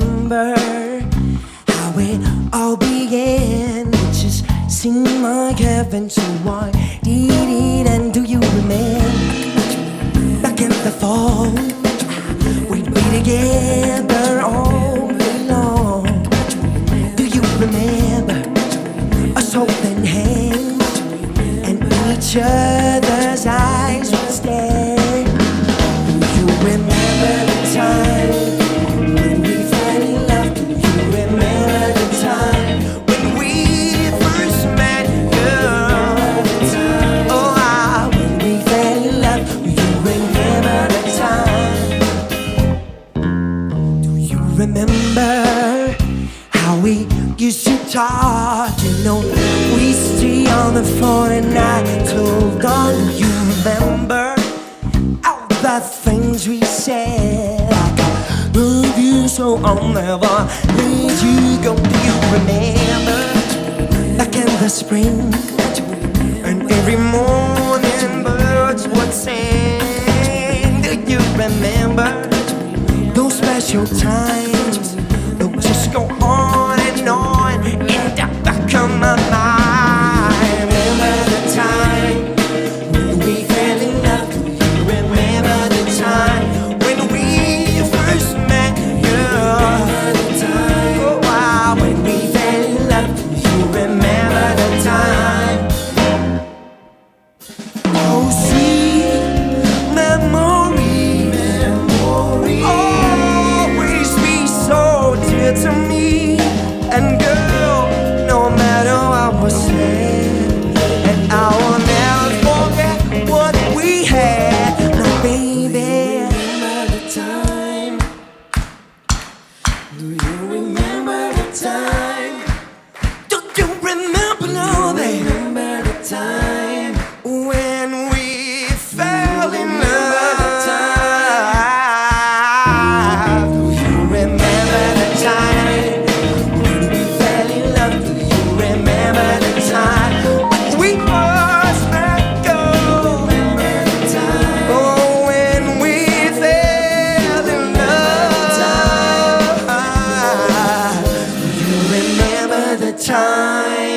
remember how it all began? It just seemed like heaven, so why did it end? Do you remember back in the fall? We'd be together all day long. Do you remember us holding hands and each other's eyes would stare? Do you remember the time when we fell in love? Do you remember the time when we first met, girl? Oh, when we fell in love. Do you remember the time? Do you remember how we used to talk? You know, we stay on the phone and I told on. You remember all the things we said? Like I love you, so I'll never let you go. Do you remember back in the spring? And every morning birds would sing. Do you remember those special times? They'll just go on and on in the back of my mind. Remember the time when we fell in love? Do you remember the time when we first met, girl? Oh, wow, when we fell in love. Do you remember the time? Oh, sweet memory, always be so dear to me. And girl, no matter what was said, and I will never forget what we had. No, baby, remember the time? Do you remember the time? Do you remember, no, baby? Remember the time when we fell in love? Do you remember the time when we fell in love? Do you remember the time when we first met, girl? Remember the time? Oh, when we fell in love. Do you remember the time?